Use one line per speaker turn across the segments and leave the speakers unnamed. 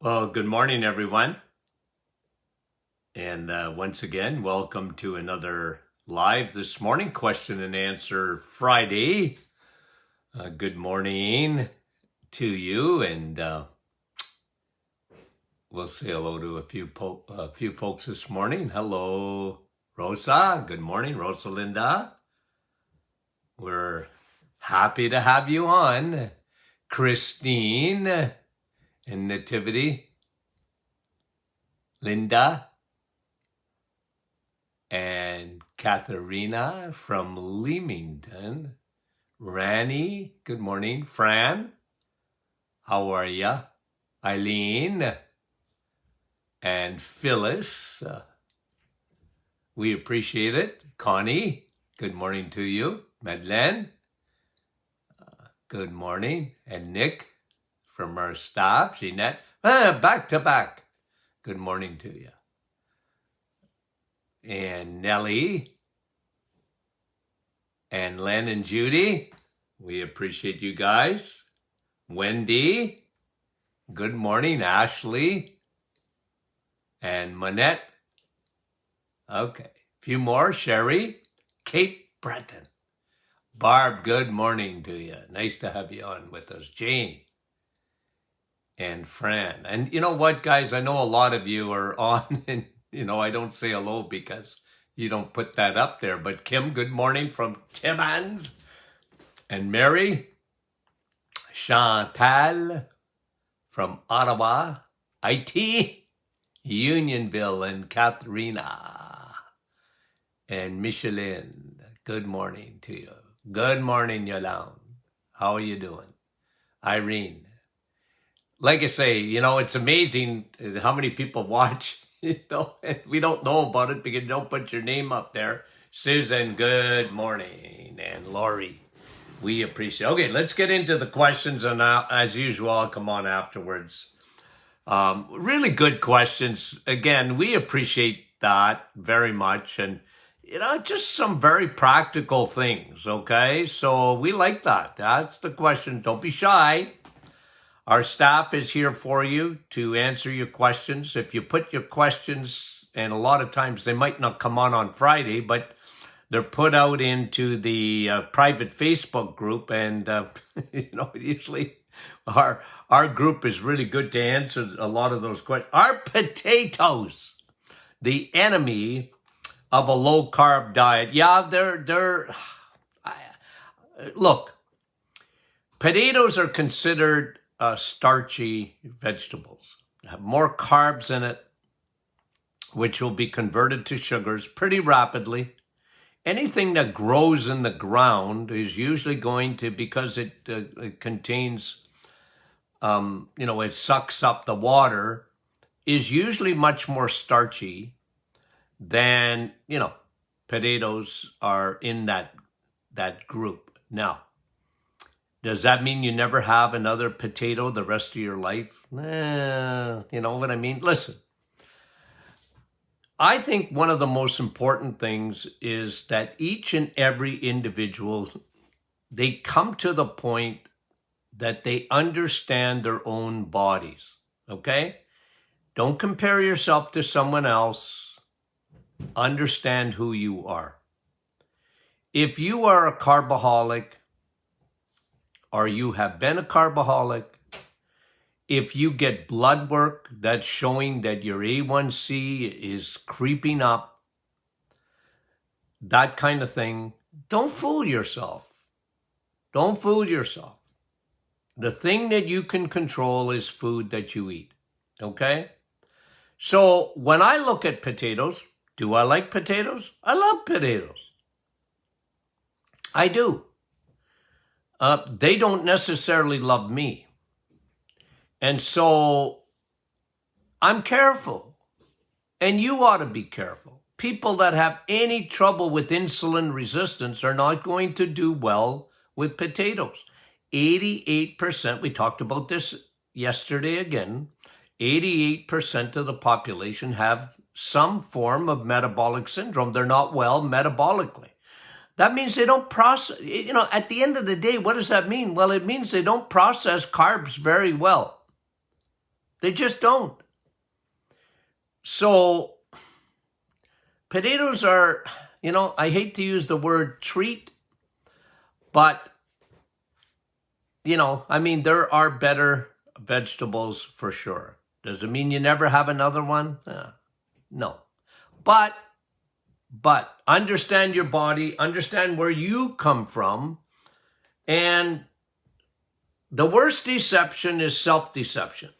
Well, good morning, everyone. And once again, welcome to another live this morning question and answer Friday. Good morning to you. And we'll say hello to a few folks this morning. Hello, Rosa. Good morning, Rosalinda. We're happy to have you on. Christine and Nativity. Linda. And Katharina from Leamington. Rani, good morning. Fran, how are ya? Eileen and Phyllis, we appreciate it. Connie, good morning to you. Madeleine, good morning. And Nick from our staff, Jeanette, back to back. Good morning to you. And Nellie, and Len and Judy, we appreciate you guys. Wendy, good morning. Ashley, and Manette. Okay, a few more. Sherry, Kate Breton. Barb, good morning to you. Nice to have you on with us. Jane and Fran. And you know what, guys? I know a lot of you are on and I don't say hello because you don't put that up there. But Kim, good morning from Timmins. And Mary, Chantal from Ottawa, IT, Unionville, and Katharina. And Micheline, good morning to you. Good morning, Yolande. How are you doing? Irene. Like I say, it's amazing how many people watch. We don't know about it because you don't put your name up there. Susan, good morning. And Lori, we appreciate it. Okay, let's get into the questions. And as usual, I'll come on afterwards. Really good questions. Again, we appreciate that very much. And, just some very practical things, okay? So we like that. That's the question. Don't be shy. Our staff is here for you to answer your questions. If you put your questions, and a lot of times they might not come on Friday, but they're put out into the private Facebook group. And, usually our group is really good to answer a lot of those questions. Are potatoes the enemy of a low-carb diet? Yeah, look, potatoes are considered starchy vegetables. They have more carbs in it, which will be converted to sugars pretty rapidly. Anything that grows in the ground is usually going to, because it contains, it sucks up the water, is usually much more starchy than, potatoes are in that group. Now, does that mean you never have another potato the rest of your life? You know what I mean? Listen, I think one of the most important things is that each and every individual, they come to the point that they understand their own bodies, okay? Don't compare yourself to someone else. Understand who you are. If you are a carboholic, or you have been a carboholic, if you get blood work that's showing that your A1C is creeping up, that kind of thing, don't fool yourself. Don't fool yourself. The thing that you can control is food that you eat, okay? So when I look at potatoes, do I like potatoes? I love potatoes. I do. They don't necessarily love me. And so I'm careful. And you ought to be careful. People that have any trouble with insulin resistance are not going to do well with potatoes. 88%, we talked about this yesterday again, 88% of the population have some form of metabolic syndrome. They're not well metabolically. That means they don't process, at the end of the day, what does that mean? Well, it means they don't process carbs very well. They just don't. So potatoes are, I hate to use the word treat, but, there are better vegetables for sure. Does it mean you never have another one? No. But understand your body, understand where you come from, and the worst deception is self-deception.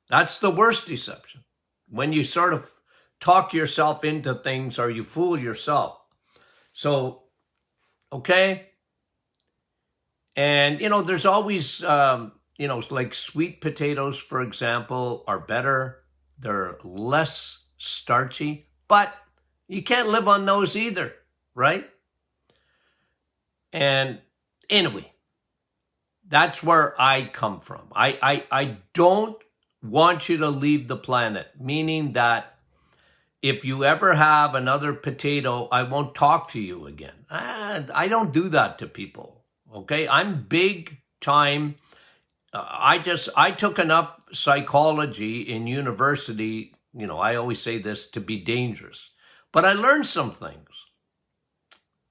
That's the worst deception. When you sort of talk yourself into things or you fool yourself. So, okay? And, there's always, like sweet potatoes, for example, are better. They're less starchy, but you can't live on those either, right? And anyway, that's where I come from. I don't want you to leave the planet, meaning that if you ever have another potato, I won't talk to you again. I don't do that to people, okay? I'm big time. I took enough psychology in university, I always say this, to be dangerous. But I learned some things,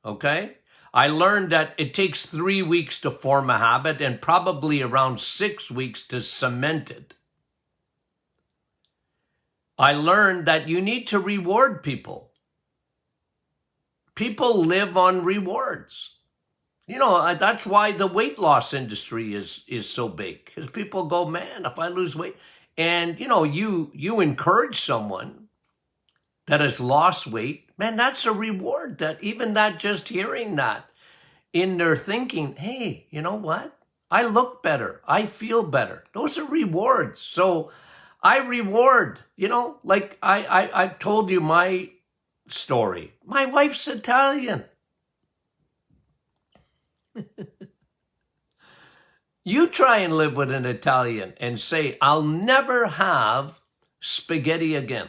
okay? I learned that it takes 3 weeks to form a habit and probably around 6 weeks to cement it. I learned that you need to reward people. People live on rewards. That's why the weight loss industry is so big. Because people go, man, if I lose weight. And, you encourage someone that has lost weight, man, that's a reward. That just hearing that in their thinking, hey, you know what? I look better. I feel better. Those are rewards. So I reward, like I've told you my story. My wife's Italian. You try and live with an Italian and say, I'll never have spaghetti again.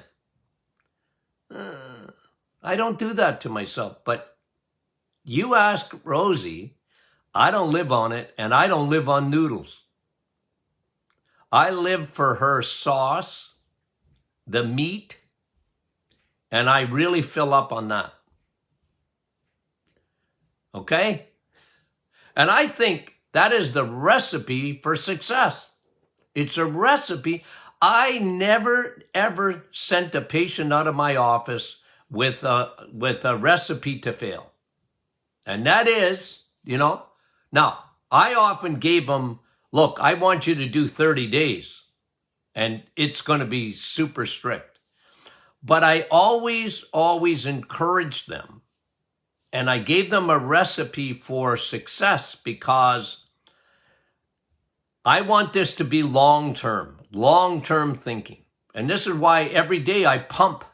I don't do that to myself, but you ask Rosie, I don't live on it, and I don't live on noodles. I live for her sauce, the meat, and I really fill up on that. Okay? And I think that is the recipe for success. It's a recipe. I never, ever sent a patient out of my office with a recipe to fail. And that is, now, I often gave them, look, I want you to do 30 days, and it's going to be super strict. But I always encouraged them, and I gave them a recipe for success because I want this to be long-term thinking. And this is why every day I pump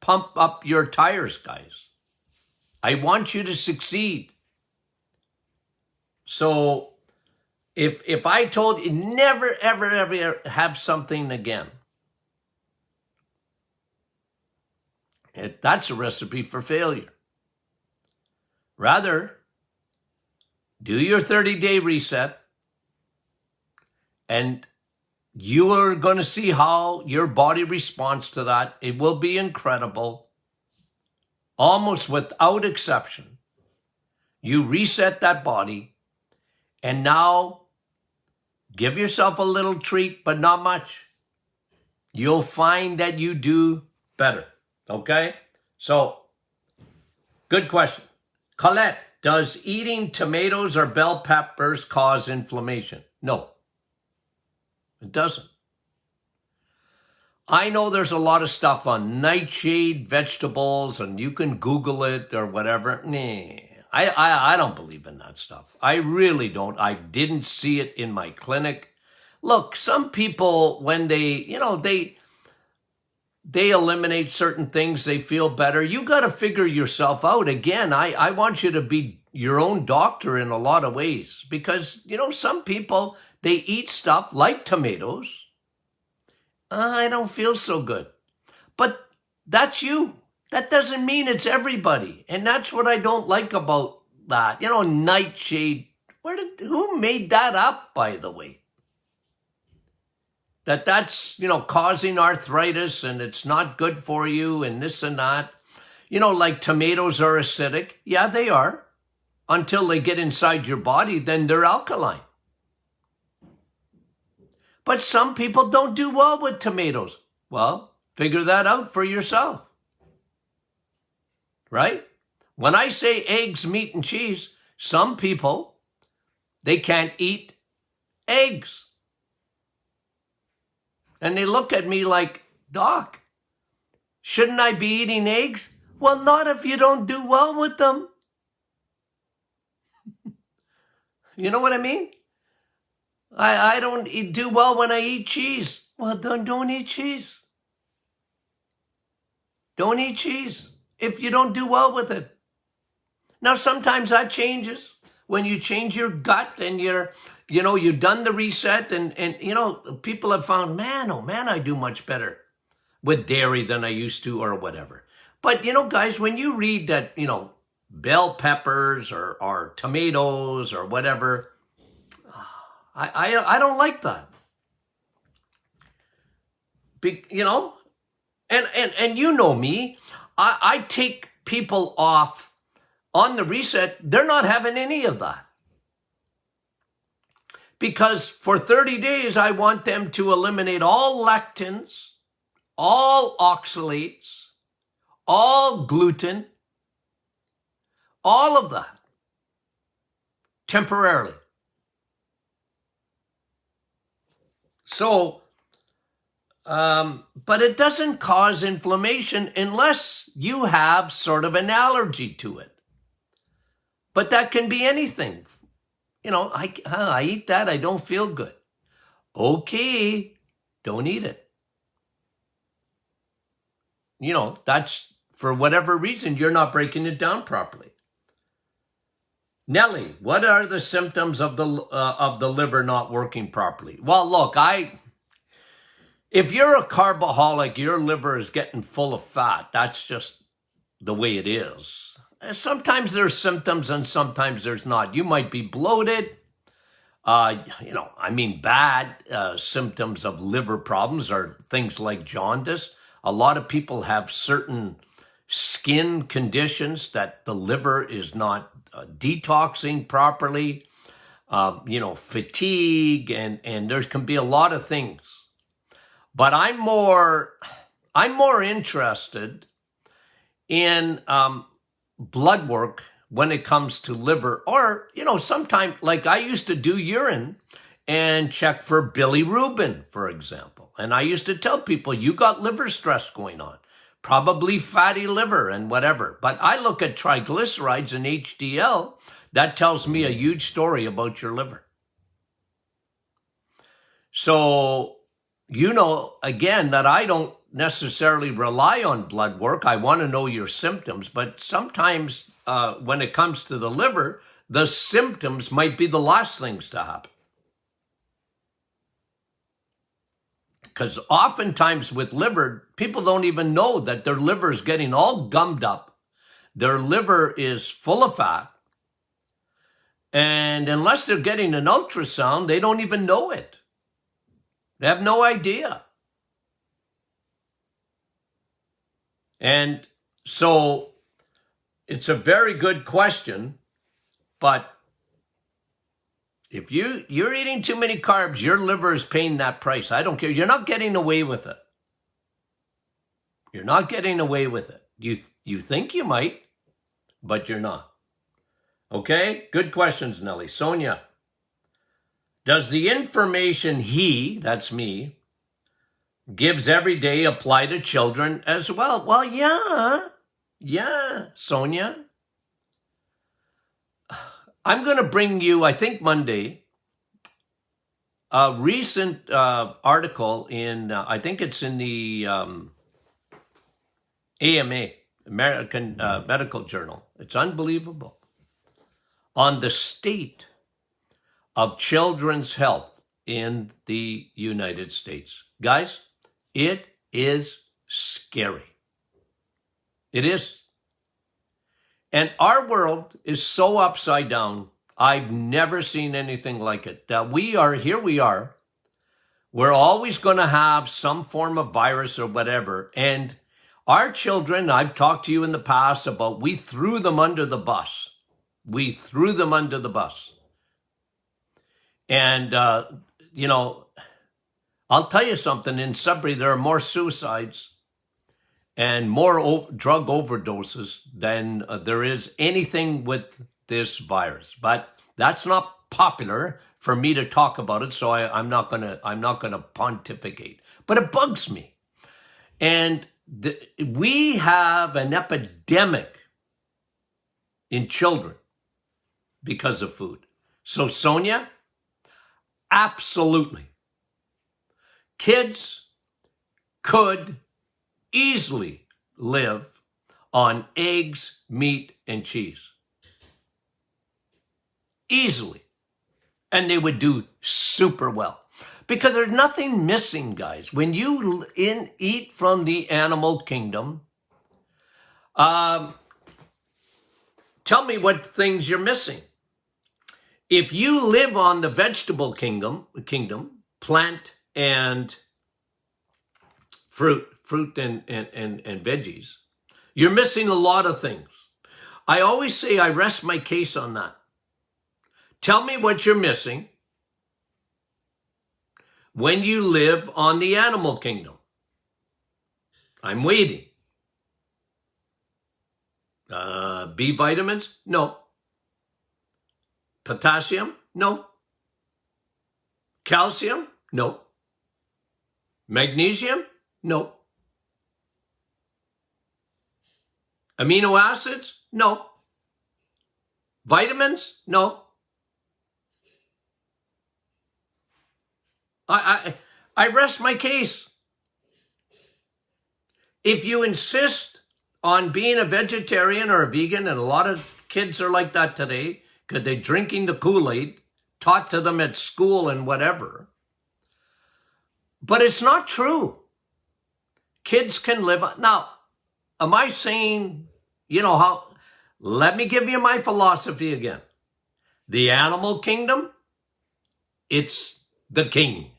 up your tires, guys. I want you to succeed. So if I told you never, ever have something again, that's a recipe for failure. Rather, do your 30-day reset, and you are going to see how your body responds to that. It will be incredible. Almost without exception. You reset that body, and now give yourself a little treat, but not much. You'll find that you do better. Okay? So, good question. Colette, does eating tomatoes or bell peppers cause inflammation? No, it doesn't. I know there's a lot of stuff on nightshade vegetables, and you can Google it or whatever. Nah, I don't believe in that stuff. I really don't. I didn't see it in my clinic. Look, some people, when they eliminate certain things, they feel better. You got to figure yourself out. Again, I want you to be your own doctor in a lot of ways, because, some people, they eat stuff like tomatoes. I don't feel so good. But that's you. That doesn't mean it's everybody. And that's what I don't like about that. Nightshade. Who made that up, by the way? that's, causing arthritis and it's not good for you and this and that. Like tomatoes are acidic. Yeah, they are. Until they get inside your body, then they're alkaline. But some people don't do well with tomatoes. Well, figure that out for yourself. Right? When I say eggs, meat, and cheese, some people, they can't eat eggs. And they look at me like, Doc, shouldn't I be eating eggs? Well, not if you don't do well with them. You know what I mean? I don't do well when I eat cheese. Well, then don't eat cheese. Don't eat cheese if you don't do well with it. Now, sometimes that changes. When you change your gut and you've done the reset and people have found, man, oh man, I do much better with dairy than I used to or whatever. But, guys, when you read that, bell peppers or tomatoes or whatever, I don't like that. And you know me, I take people off on the reset. They're not having any of that. Because for 30 days, I want them to eliminate all lectins, all oxalates, all gluten, all of that, temporarily. So, but it doesn't cause inflammation unless you have sort of an allergy to it. But that can be anything. I eat that, I don't feel good. Okay, don't eat it. That's for whatever reason, you're not breaking it down properly. Nellie, what are the symptoms of the liver not working properly? Well, look, if you're a carboholic, your liver is getting full of fat. That's just the way it is. Sometimes there's symptoms and sometimes there's not. You might be bloated. Bad symptoms of liver problems are things like jaundice. A lot of people have certain skin conditions that the liver is not detoxing properly, fatigue, and there can be a lot of things. But I'm more interested in blood work when it comes to liver, or sometimes like I used to do urine and check for bilirubin, for example. And I used to tell people, you got liver stress going on, probably fatty liver and whatever. But I look at triglycerides and HDL, that tells me a huge story about your liver. So, again, that I don't necessarily rely on blood work. I want to know your symptoms, but sometimes when it comes to the liver, the symptoms might be the last things to happen. Because oftentimes with liver, people don't even know that their liver is getting all gummed up. Their liver is full of fat. And unless they're getting an ultrasound, they don't even know it. They have no idea. And so it's a very good question, but if you're eating too many carbs, your liver is paying that price. I don't care. You're not getting away with it. You're not getting away with it. You think you might, but you're not. Okay? Good questions, Nellie. Sonia, does the information he, that's me, gives every day apply to children as well? Well, yeah, Sonia. I'm going to bring you, I think Monday, a recent article in, I think it's in the AMA, American Medical Journal. It's unbelievable. On the state of children's health in the United States. Guys, it is scary. It is. And our world is so upside down. I've never seen anything like it. That we are We're always going to have some form of virus or whatever. And our children, I've talked to you in the past about, we threw them under the bus. We threw them under the bus. And, you know, I'll tell you something. In Sudbury, there are more suicides and more drug overdoses than there is anything with this virus. But that's not popular for me to talk about it, so I'm not gonna pontificate. But it bugs me. And we have an epidemic in children because of food. So Sonia, absolutely. Kids could easily live on eggs, meat, and cheese. Easily. And they would do super well. Because there's nothing missing, guys. When you eat from the animal kingdom, tell me what things you're missing. If you live on the vegetable kingdom, plant and fruit and veggies, you're missing a lot of things. I always say I rest my case on that. Tell me what you're missing when you live on the animal kingdom. I'm waiting. B vitamins? No. Potassium? No. Calcium? No. Magnesium? No. Amino acids? No. Vitamins? No. I rest my case. If you insist on being a vegetarian or a vegan, and a lot of kids are like that today, because they're drinking the Kool-Aid taught to them at school and whatever. But it's not true. Kids can live. Now, am I saying, you know, how? Let me give you my philosophy again. The animal kingdom, it's the king.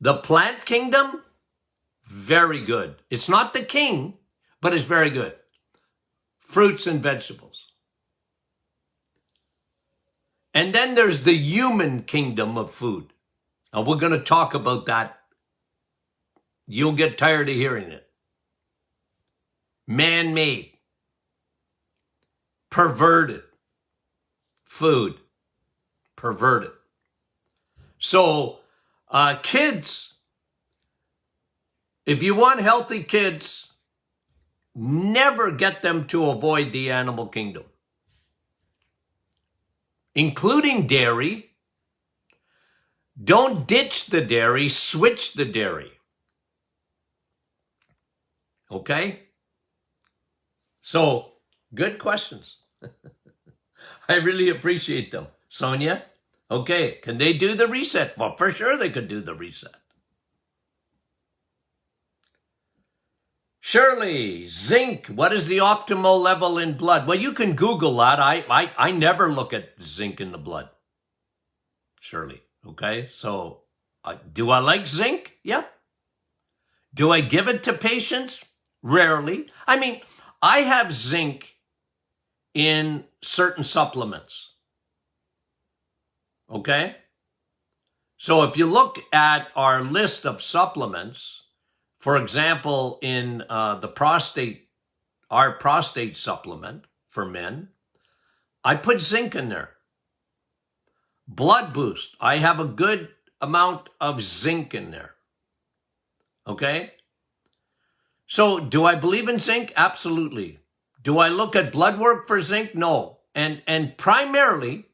The plant kingdom, very good. It's not the king, but it's very good. Fruits and vegetables. And then there's the human kingdom of food. And we're going to talk about that. You'll get tired of hearing it. Man-made. Perverted. Food. Perverted. So, kids, if you want healthy kids, never get them to avoid the animal kingdom. Including dairy. Don't ditch the dairy, switch the dairy. Okay? So, good questions. I really appreciate them. Sonia, okay, can they do the reset? Well, for sure they could do the reset. Shirley, zinc, what is the optimal level in blood? Well, you can Google that. I never look at zinc in the blood. Shirley, okay? So, do I like zinc? Yeah. Do I give it to patients? Rarely. I mean, I have zinc in certain supplements. Okay? So if you look at our list of supplements, for example, in our prostate supplement for men, I put zinc in there. Blood boost, I have a good amount of zinc in there. Okay? So do I believe in zinc? Absolutely. Do I look at blood work for zinc? No. And primarily,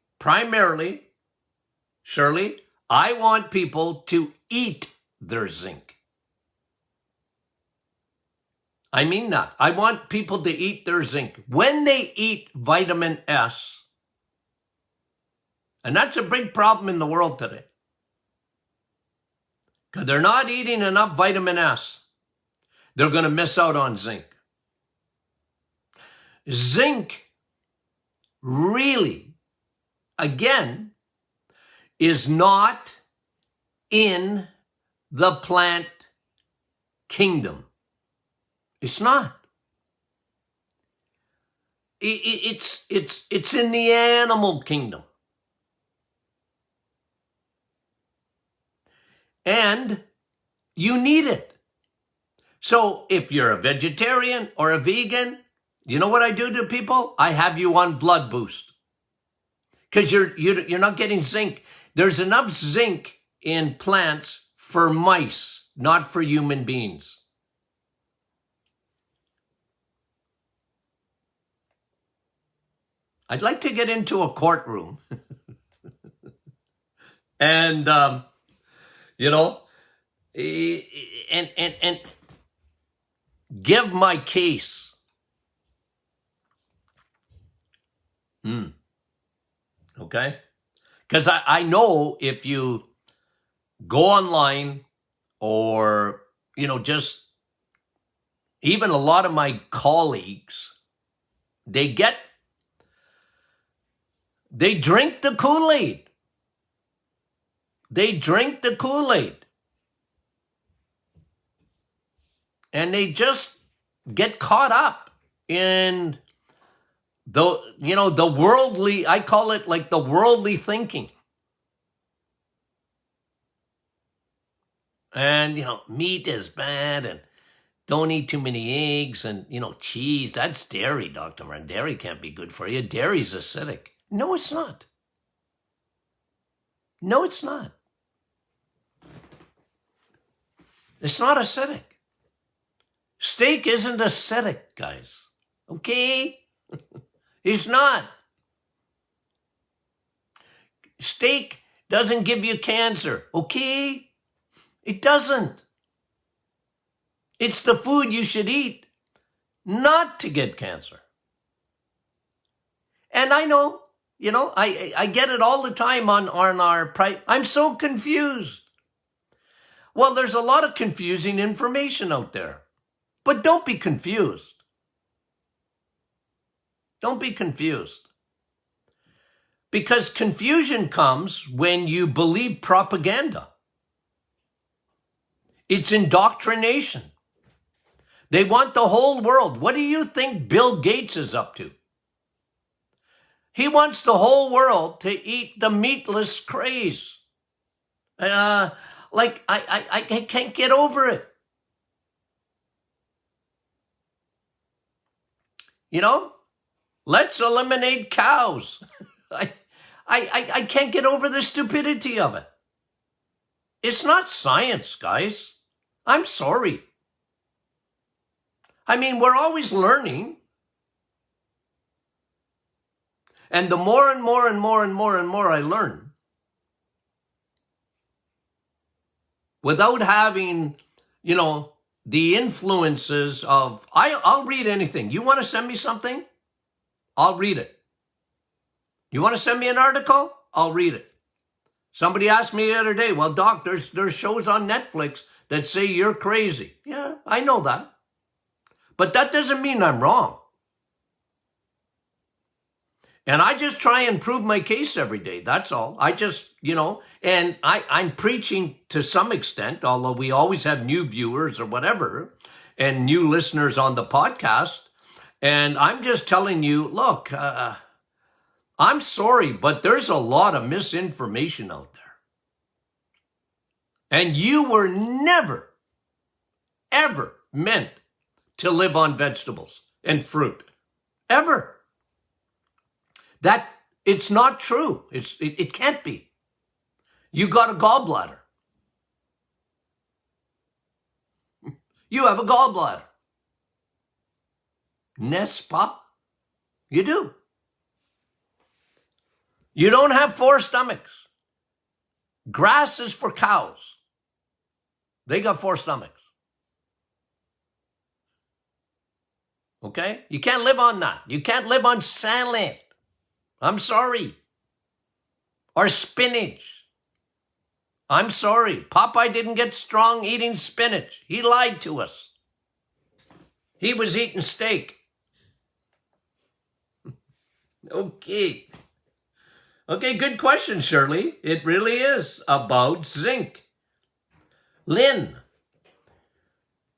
Shirley, I want people to eat their zinc. I mean that. I want people to eat their zinc. When they eat vitamin S, and that's a big problem in the world today, because they're not eating enough vitamin S, they're going to miss out on zinc. Zinc really, again, is not in the plant kingdom. It's not. It's in the animal kingdom. And you need it. So if you're a vegetarian or a vegan, you know what I do to people? I have you on blood boost. Because you're not getting zinc. There's enough zinc in plants for mice, not for human beings. I'd like to get into a courtroom and, and give my case. Okay? Because I know if you go online or, just even a lot of my colleagues, they drink the Kool-Aid. They drink the Kool-Aid. And they just get caught up in the worldly, I call it like the worldly thinking. And, meat is bad and don't eat too many eggs and, cheese. That's dairy, Dr. Moran. Dairy can't be good for you. Dairy's acidic. No, it's not. No, it's not. It's not acidic. Steak isn't acidic, guys. Okay? It's not. Steak doesn't give you cancer. Okay? It doesn't. It's the food you should eat not to get cancer. And I know, I get it all the time on our price. I'm so confused. Well, there's a lot of confusing information out there. But don't be confused. Don't be confused. Because confusion comes when you believe propaganda. It's indoctrination. They want the whole world. What do you think Bill Gates is up to? He wants the whole world to eat the meatless craze. I can't get over it. Let's eliminate cows. I can't get over the stupidity of it. It's not science, guys. I'm sorry. I mean, we're always learning. And the more and more and more and more and more I learn, without having, the influences of, I'll read anything. You want to send me something? I'll read it. You want to send me an article? I'll read it. Somebody asked me the other day, well, Doc, there's shows on Netflix that say you're crazy. Yeah, I know that. But that doesn't mean I'm wrong. And I just try and prove my case every day. That's all. I just, and I'm preaching to some extent, although we always have new viewers or whatever, and new listeners on the podcast. And I'm just telling you, look, I'm sorry, but there's a lot of misinformation out there. And you were never, ever meant to live on vegetables and fruit. Ever. That it's not true. It can't be. You got a gallbladder. You have a gallbladder. N'est-ce pas? You do. You don't have 4 stomachs. Grass is for cows. They got 4 stomachs. Okay? You can't live on that. You can't live on salad. I'm sorry. Or spinach. I'm sorry. Popeye didn't get strong eating spinach. He lied to us. He was eating steak. Okay. Okay, good question, Shirley. It really is about zinc. Lynn,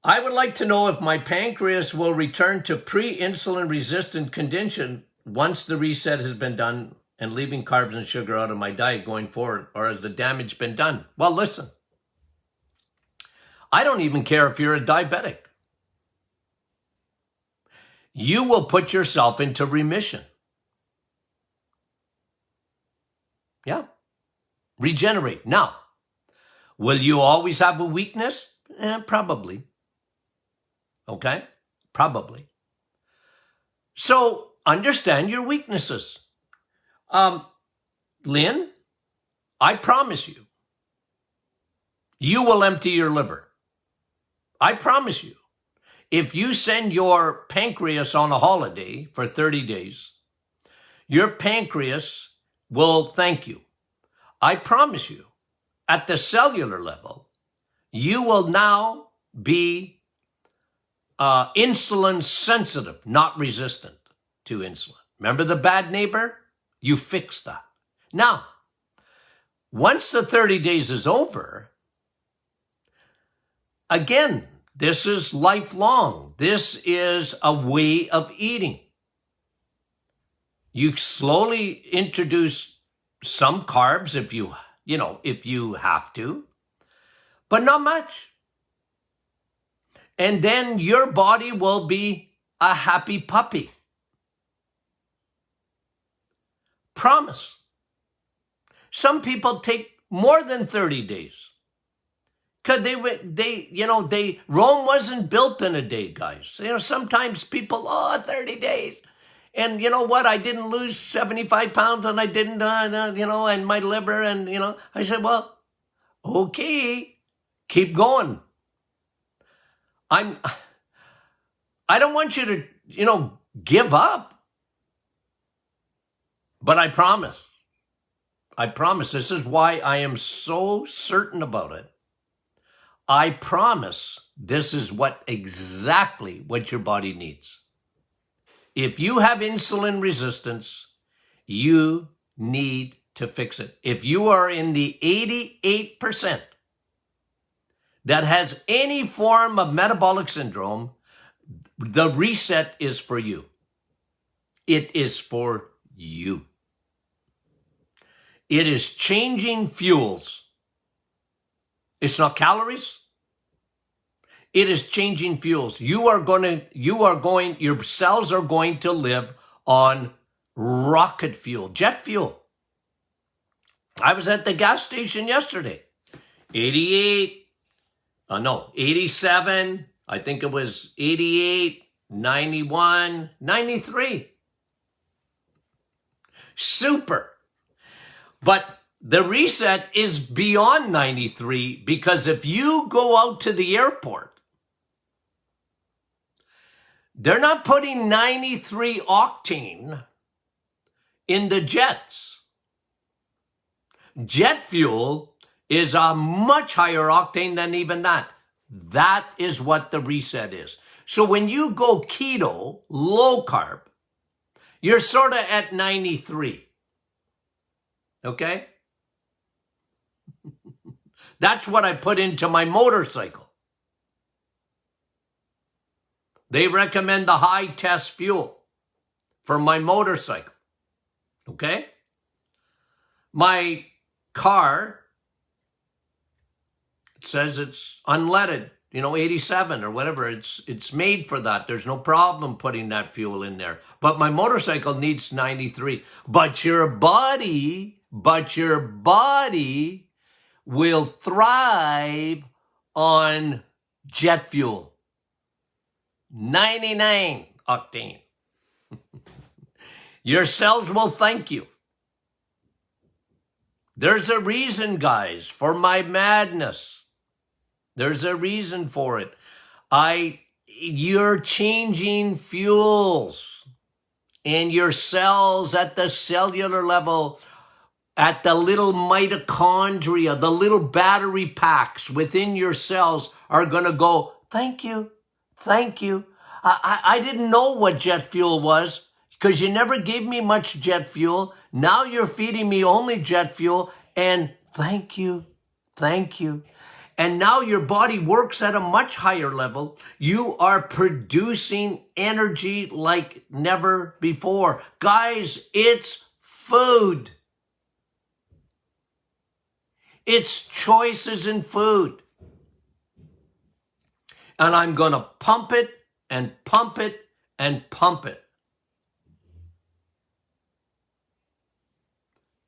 I would like to know if my pancreas will return to pre-insulin resistant condition once the reset has been done and leaving carbs and sugar out of my diet going forward, or has the damage been done? Well, listen, I don't even care if you're a diabetic. You will put yourself into remission. Yeah. Regenerate. Now, will you always have a weakness? Probably. Okay? Probably. So, understand your weaknesses. Lynn, I promise you, you will empty your liver. I promise you. If you send your pancreas on a holiday for 30 days, your pancreas will thank you. I promise you, at the cellular level, you will now be insulin sensitive, not resistant to insulin. Remember the bad neighbor? You fix that. Now, once the 30 days is over, again, this is lifelong. This is a way of eating. You slowly introduce some carbs if you have to, but not much. And then your body will be a happy puppy. Promise. Some people take more than 30 days. Because Rome wasn't built in a day, guys. Sometimes people, 30 days. And you know what? I didn't lose 75 pounds and I didn't, and my liver and, I said, well, okay, keep going. I don't want you to, give up. But I promise, this is why I am so certain about it. I promise this is exactly what your body needs. If you have insulin resistance, you need to fix it. If you are in the 88% that has any form of metabolic syndrome, the reset is for you. It is for you. It is changing fuels. It's not calories. It is changing fuels. Your cells are going to live on rocket fuel, jet fuel. I was at the gas station yesterday. 87, I think it was 88, 91, 93. Super. But the reset is beyond 93, because if you go out to the airport, they're not putting 93 octane in the jets. Jet fuel is a much higher octane than even that. That is what the reset is. So when you go keto, low carb, you're sort of at 93. Okay? That's what I put into my motorcycle. They recommend the high test fuel for my motorcycle. Okay? My car, it says it's unleaded, 87 or whatever. It's made for that. There's no problem putting that fuel in there. But my motorcycle needs 93. But your body will thrive on jet fuel. 99 octane. Your cells will thank you. There's a reason, guys, for my madness. There's a reason for it. You're changing fuels, and your cells at the cellular level, at the little mitochondria, the little battery packs within your cells are going to go, thank you. Thank you. I didn't know what jet fuel was because you never gave me much jet fuel. Now you're feeding me only jet fuel, and thank you. Thank you. And now your body works at a much higher level. You are producing energy like never before. Guys, it's food. It's choices in food. And I'm going to pump it and pump it and pump it.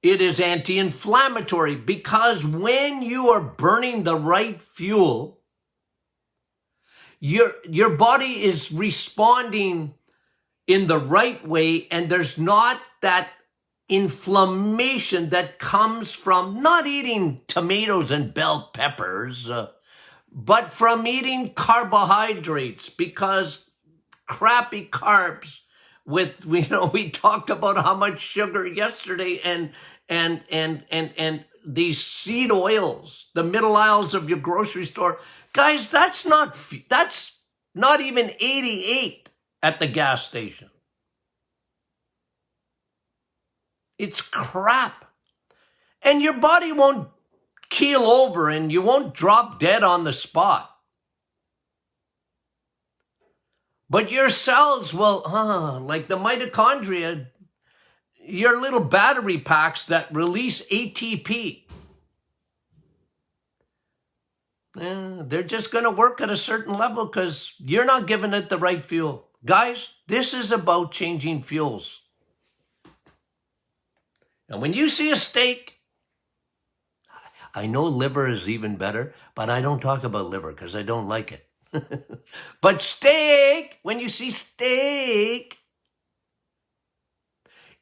It is anti-inflammatory because when you are burning the right fuel, your body is responding in the right way, and there's not that inflammation that comes from not eating tomatoes and bell peppers, but from eating carbohydrates, because crappy carbs with, we talked about how much sugar yesterday, and these seed oils, the middle aisles of your grocery store. Guys, that's not even 88 at the gas station. It's crap. And your body won't keel over and you won't drop dead on the spot. But your cells will, like the mitochondria, your little battery packs that release ATP. They're just going to work at a certain level because you're not giving it the right fuel. Guys, this is about changing fuels. And when you see a steak, I know liver is even better, but I don't talk about liver because I don't like it. But steak, when you see steak,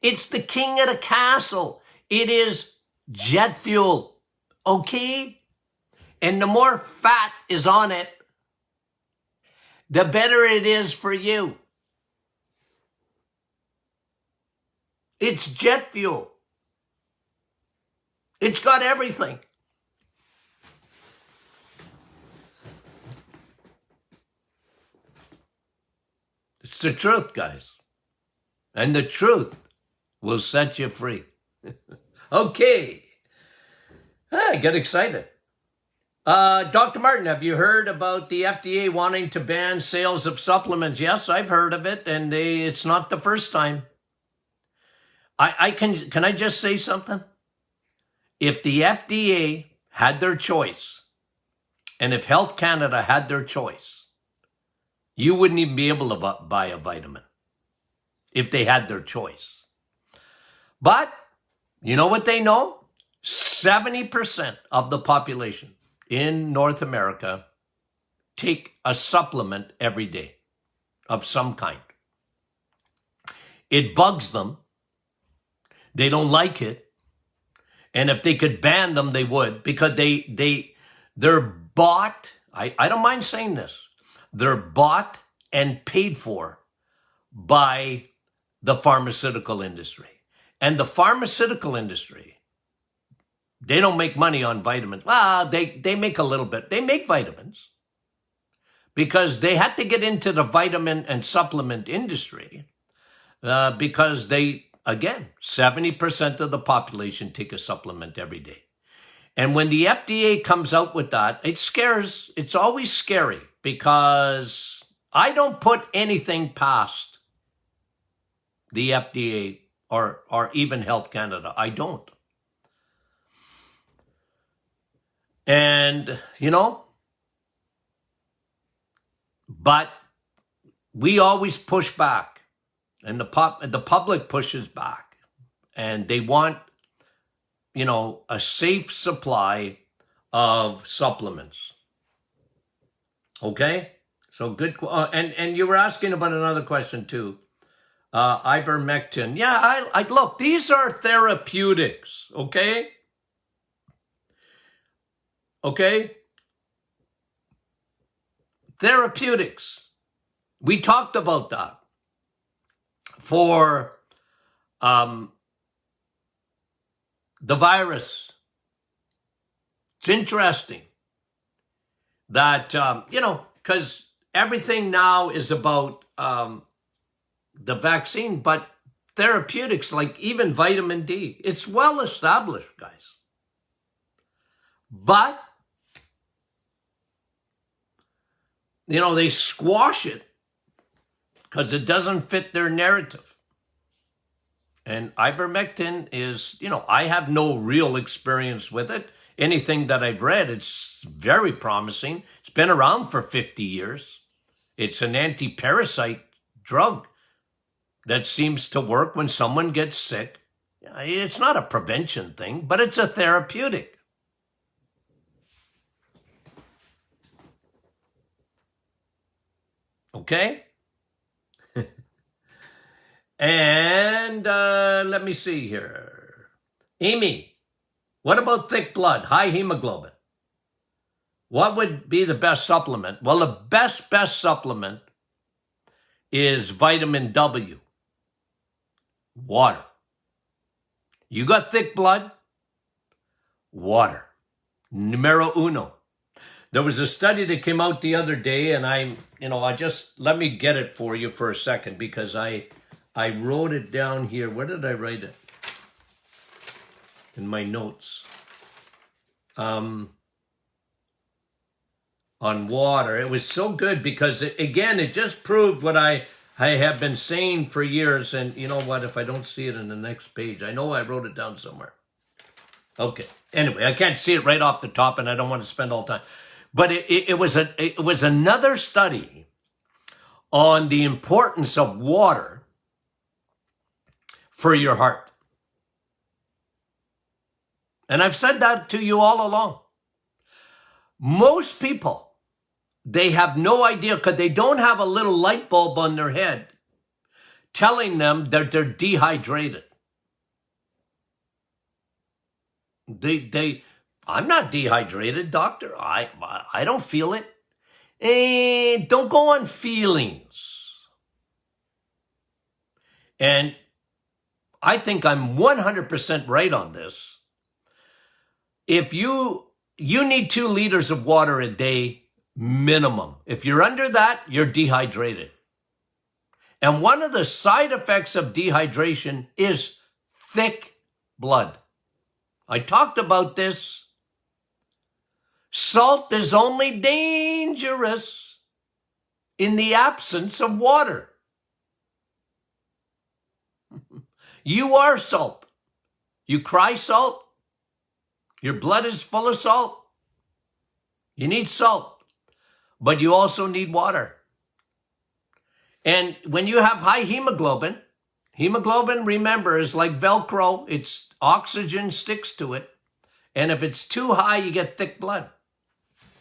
it's the king of the castle. It is jet fuel, okay? And the more fat is on it, the better it is for you. It's jet fuel. It's got everything. It's the truth, guys. And the truth will set you free. Okay. I get excited. Dr. Martin, have you heard about the FDA wanting to ban sales of supplements? Yes, I've heard of it, and it's not the first time. Can I just say something? If the FDA had their choice, and if Health Canada had their choice, you wouldn't even be able to buy a vitamin if they had their choice. But you know what they know? 70% of the population in North America take a supplement every day of some kind. It bugs them. They don't like it. And if they could ban them, they would, because they're bought. I don't mind saying this. They're bought and paid for by the pharmaceutical industry. And the pharmaceutical industry, they don't make money on vitamins. Well, they make a little bit. They make vitamins because they had to get into the vitamin and supplement industry because again, 70% of the population take a supplement every day. And when the FDA comes out with that, it's always scary because I don't put anything past the FDA or even Health Canada. I don't. And, but we always push back, and the public pushes back, and they want, a safe supply of supplements. Okay? So good. And you were asking about another question too. Ivermectin. Yeah, I look, these are therapeutics. Okay? Okay? Therapeutics. We talked about that for the virus. It's interesting that, because everything now is about the vaccine, but therapeutics, like even vitamin D, it's well established, guys. But they squash it because it doesn't fit their narrative. And ivermectin is, I have no real experience with it. Anything that I've read, it's very promising. It's been around for 50 years. It's an anti-parasite drug that seems to work when someone gets sick. It's not a prevention thing, but it's a therapeutic. Okay? And let me see here. Amy, what about thick blood, high hemoglobin? What would be the best supplement? Well, the best supplement is vitamin W. Water. You got thick blood? Water. Numero uno. There was a study that came out the other day, and let me get it for you for a second, because I wrote it down here. Where did I write it? In my notes. On water. It was so good because, it just proved what I have been saying for years. And you know what? If I don't see it in the next page, I know I wrote it down somewhere. Okay. Anyway, I can't see it right off the top, and I don't want to spend all time. But it was another study on the importance of water for your heart. And I've said that to you all along. Most people, they have no idea because they don't have a little light bulb on their head telling them that they're dehydrated. I'm not dehydrated, doctor. I don't feel it. Don't go on feelings. And I think I'm 100% right on this. If you need 2 liters of water a day minimum. If you're under that, you're dehydrated. And one of the side effects of dehydration is thick blood. I talked about this. Salt is only dangerous in the absence of water. You are salt. You cry salt. Your blood is full of salt. You need salt. But you also need water. And when you have high hemoglobin, remember, is like Velcro. It's oxygen sticks to it. And if it's too high, you get thick blood.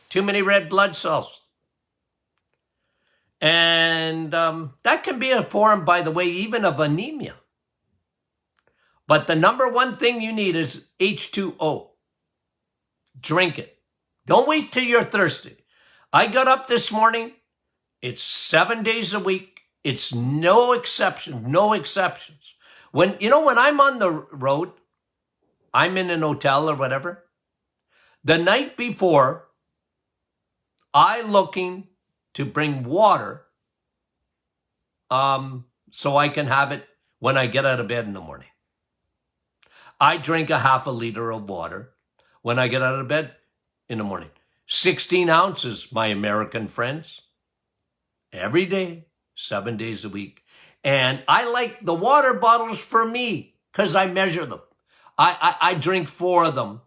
Too many red blood cells. And that can be a form, by the way, even of anemia. But the number one thing you need is H2O. Drink it. Don't wait till you're thirsty. I got up this morning. It's 7 days a week. It's no exception, no exceptions. When I'm on the road, I'm in an hotel or whatever. The night before, I looking to bring water so I can have it when I get out of bed in the morning. I drink a half a liter of water when I get out of bed in the morning. 16 ounces, my American friends, every day, 7 days a week. And I like the water bottles for me because I measure them. I drink 4 of them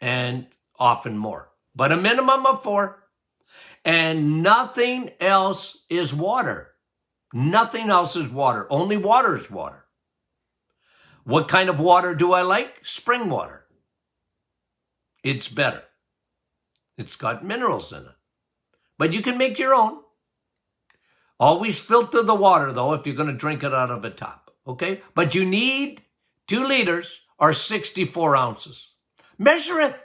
and often more, but a minimum of 4. And nothing else is water. Nothing else is water. Only water is water. What kind of water do I like? Spring water. It's better. It's got minerals in it. But you can make your own. Always filter the water, though, if you're going to drink it out of a tap. Okay? But you need 2 liters or 64 ounces. Measure it.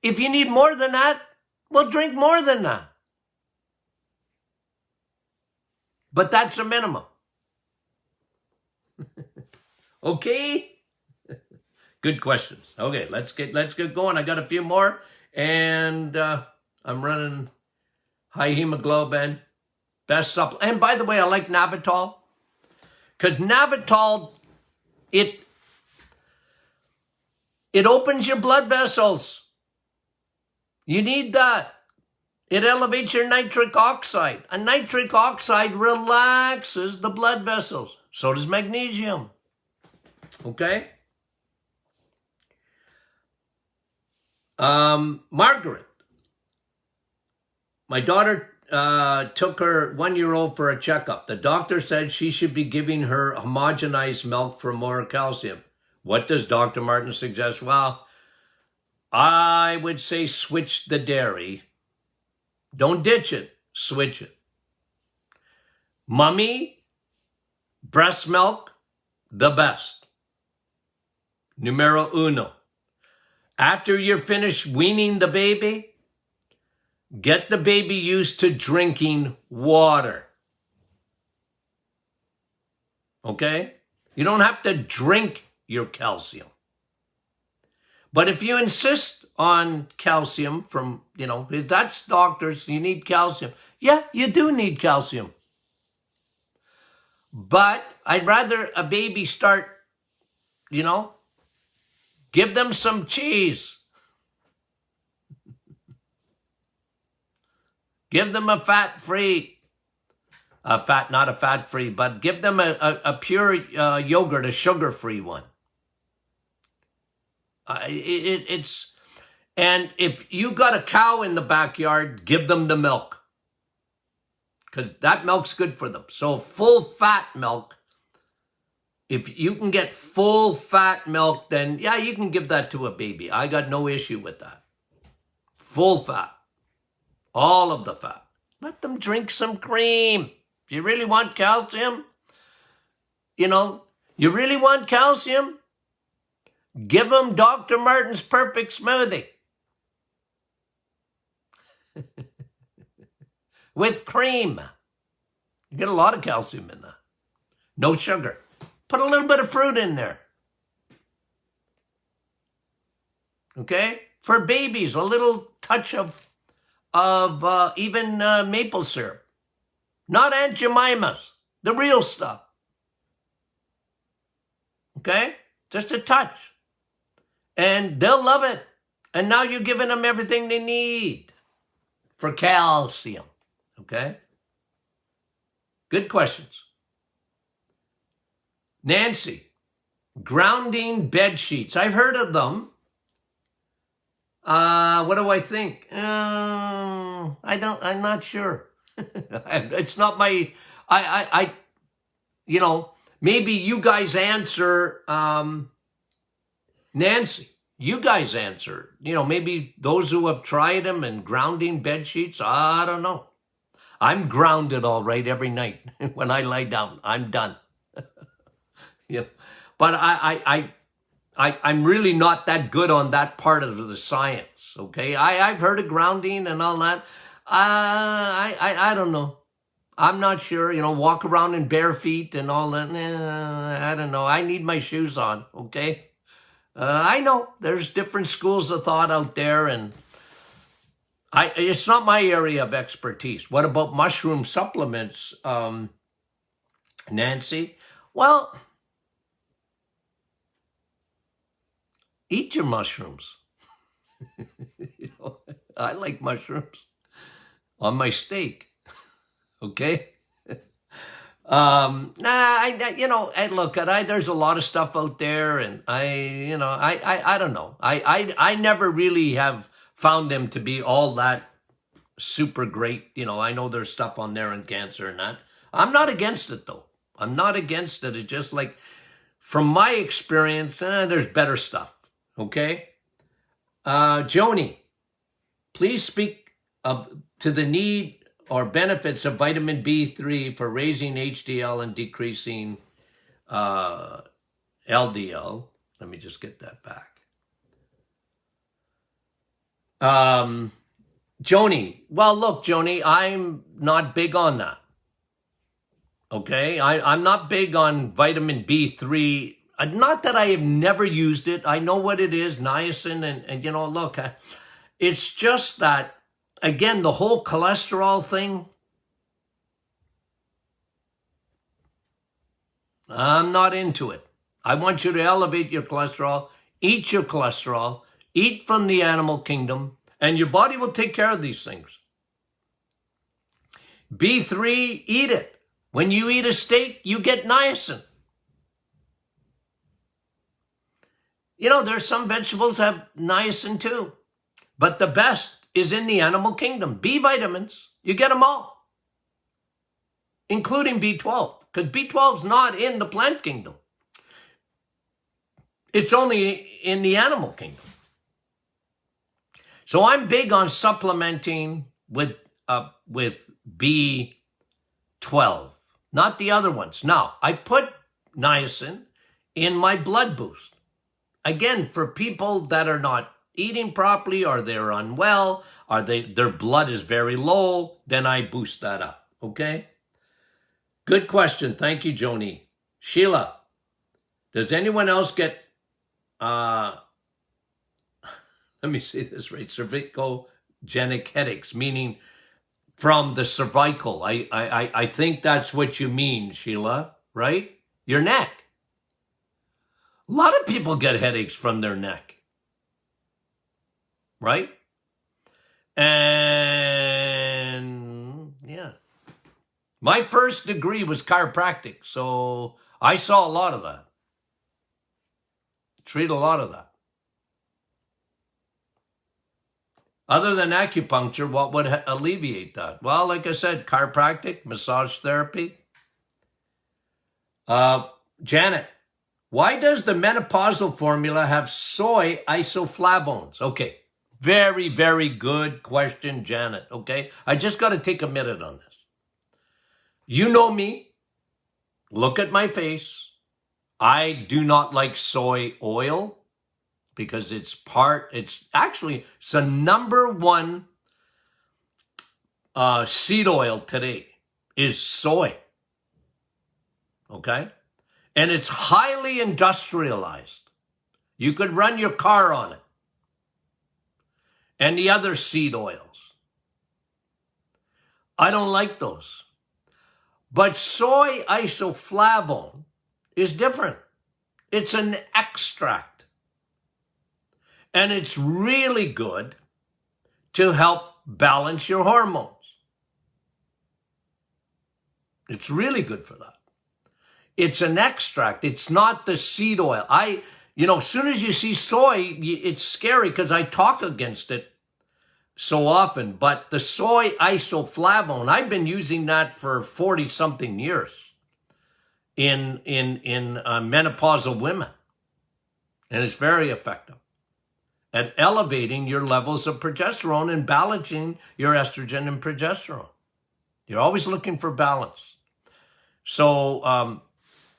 If you need more than that, well, drink more than that. But that's a minimum. Okay? Good questions. Okay, let's get going. I got a few more, and I'm running high hemoglobin, best supplement. And by the way, I like Navitol, because Navitol, it opens your blood vessels. You need that. It elevates your nitric oxide. And nitric oxide relaxes the blood vessels. So does magnesium. Okay? Margaret. My daughter took her 1-year-old for a checkup. The doctor said she should be giving her homogenized milk for more calcium. What does Dr. Martin suggest? Well, I would say switch the dairy. Don't ditch it. Switch it. Mummy, breast milk, the best. Numero uno. After you're finished weaning the baby, get the baby used to drinking water. Okay? You don't have to drink your calcium. But if you insist on calcium from, if that's doctors, you need calcium. Yeah, you do need calcium. But I'd rather a baby start, give them some cheese. Give them a fat-free, not a fat-free, but give them a pure yogurt, a sugar-free one. And if you got a cow in the backyard, give them the milk. Because that milk's good for them. So full fat milk, if you can get full fat milk, then yeah, you can give that to a baby. I got no issue with that. Full fat. All of the fat. Let them drink some cream. If you really want calcium, give them Dr. Martin's perfect smoothie. With cream. You get a lot of calcium in that. No sugar. Put a little bit of fruit in there. Okay? For babies, a little touch of even maple syrup. Not Aunt Jemima's. The real stuff. Okay? Just a touch. And they'll love it. And now you're giving them everything they need for calcium. Okay? Good questions. Nancy, grounding bed sheets. I've heard of them. What do I think? I'm not sure. It's not my, maybe you guys answer, Nancy, you guys answer, maybe those who have tried them and grounding bed sheets. I don't know. I'm grounded all right every night. When I lie down, I'm done. Yeah. But I'm really not that good on that part of the science, okay? I've heard of grounding and all that. I don't know. I'm not sure, walk around in bare feet and all that. I don't know. I need my shoes on, okay? I know there's different schools of thought out there, and it's not my area of expertise. What about mushroom supplements, Nancy? Well, eat your mushrooms. I like mushrooms on my steak. Okay. Look, there's a lot of stuff out there, and I don't know. I never really have found them to be all that super great. I know there's stuff on there on cancer and that. I'm not against it though. I'm not against it. It's just like, from my experience, there's better stuff. Okay. Joni, please speak to the need or benefits of vitamin B3 for raising HDL and decreasing LDL. Let me just get that back. Joni, well, look, Joni, I'm not big on that. Okay, I'm not big on vitamin B3. Not that I have never used it. I know what it is, niacin, and look, it's just that, again, the whole cholesterol thing, I'm not into it. I want you to elevate your cholesterol, eat from the animal kingdom, And your body will take care of these things. B3, eat it. When you eat a steak, you get niacin. You know, there's some vegetables have niacin too. But the best is in the animal kingdom. B vitamins, you get them all. Including B12. Because B12 is not in the plant kingdom. It's only in the animal kingdom. So I'm big on supplementing with B12, not the other ones. Now, I put niacin in my blood boost. Again, for people that are not eating properly, or they're unwell, or their blood is very low, then I boost that up, okay? Good question. Thank you, Joni. Sheila, does anyone else get, let me say this right, cervicogenic headaches, meaning from the cervical? I think that's what you mean, Sheila, right? Your neck. A lot of people get headaches from their neck, right? And yeah, my first degree was chiropractic, so I saw a lot of that. Treat a lot of that. Other than acupuncture, what would alleviate that? Well, like I said, chiropractic, massage therapy. Janet, why does the menopausal formula have soy isoflavones? Okay, very, very good question, Janet, okay? I just got to take a minute on this. You know me. Look at my face. I do not like soy oil because it's actually the number one seed oil today is soy, okay? And it's highly industrialized. You could run your car on it. And the other seed oils. I don't like those. But soy isoflavone is different. It's an extract. And it's really good to help balance your hormones. It's really good for that. It's an extract. It's not the seed oil. As soon as you see soy, it's scary because I talk against it so often. But the soy isoflavone, I've been using that for 40-something years in menopausal women. And it's very effective at elevating your levels of progesterone and balancing your estrogen and progesterone. You're always looking for balance. So,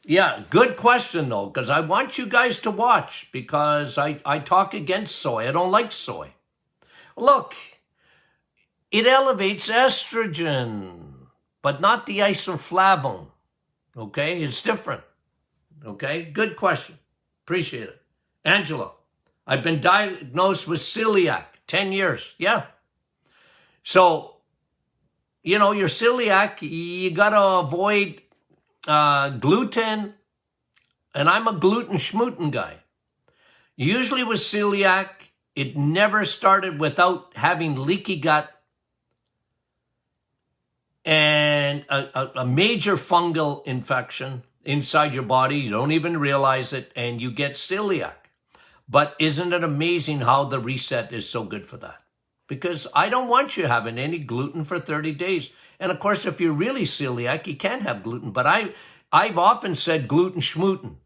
yeah, good question, though, because I want you guys to watch because I talk against soy. I don't like soy. Look, it elevates estrogen, but not the isoflavone, okay? It's different, okay? Good question. Appreciate it. Angela, I've been diagnosed with celiac, 10 years. Yeah. So, your celiac, you got to avoid gluten, and I'm a gluten schmuten guy. Usually with celiac, it never started without having leaky gut and a major fungal infection inside your body. You don't even realize it, and you get celiac. But isn't it amazing how the reset is so good for that? Because I don't want you having any gluten for 30 days. And of course, if you're really celiac, you can't have gluten. But I've often said gluten schmuten.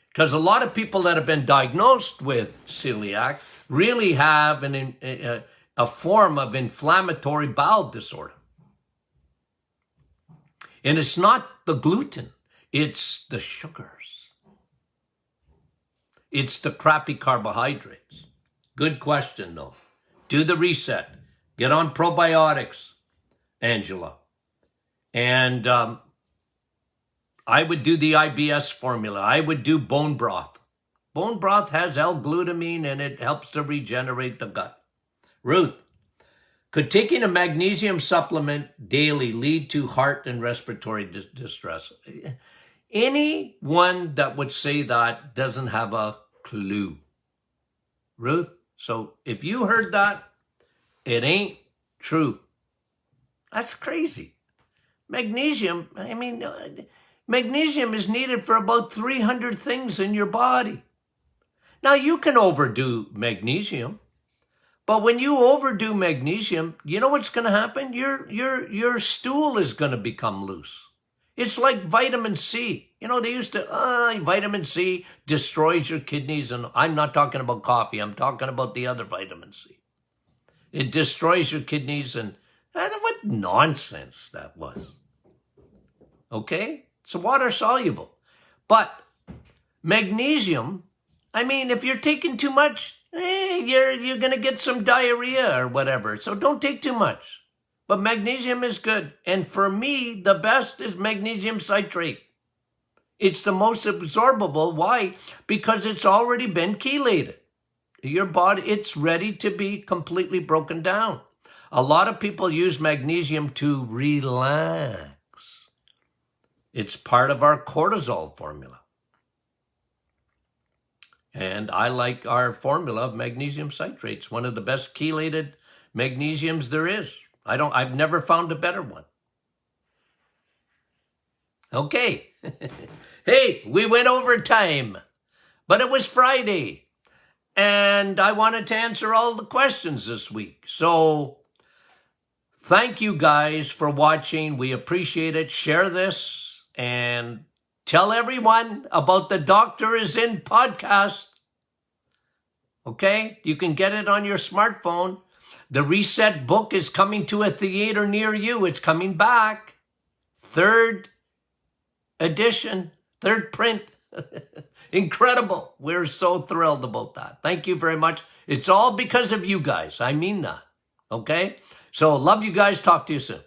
Because a lot of people that have been diagnosed with celiac really have a form of inflammatory bowel disorder. And it's not the gluten, it's the sugars. It's the crappy carbohydrates. Good question, though. Do the reset. Get on probiotics, Angela. And I would do the IBS formula. I would do bone broth. Bone broth has L-glutamine, and it helps to regenerate the gut. Ruth, could taking a magnesium supplement daily lead to heart and respiratory distress? Anyone that would say that doesn't have a clue. Ruth, So if you heard that, it ain't true. That's crazy. Magnesium, magnesium is needed for about 300 things in your body. Now, you can overdo magnesium, but when you overdo magnesium, you know what's going to happen? Your stool is going to become loose. It's like vitamin C. You know, they used to, vitamin C destroys your kidneys. And I'm not talking about coffee. I'm talking about the other vitamin C. It destroys your kidneys. And what nonsense that was. Okay? It's water soluble. But magnesium, if you're taking too much, you're going to get some diarrhea or whatever. So don't take too much. But magnesium is good. And for me, the best is magnesium citrate. It's the most absorbable. Why? Because it's already been chelated. Your body, it's ready to be completely broken down. A lot of people use magnesium to relax. It's part of our cortisol formula. And I like our formula of magnesium citrate. It's one of the best chelated magnesiums there is. I've never found a better one. Okay. Hey, we went over time, but it was Friday, and I wanted to answer all the questions this week. So thank you guys for watching. We appreciate it. Share this and tell everyone about the Doctor Is In podcast. Okay? You can get it on your smartphone. The Reset book is coming to a theater near you. It's coming back. 3rd edition, 3rd print. Incredible. We're so thrilled about that. Thank you very much. It's all because of you guys. I mean that. Okay? So love you guys. Talk to you soon.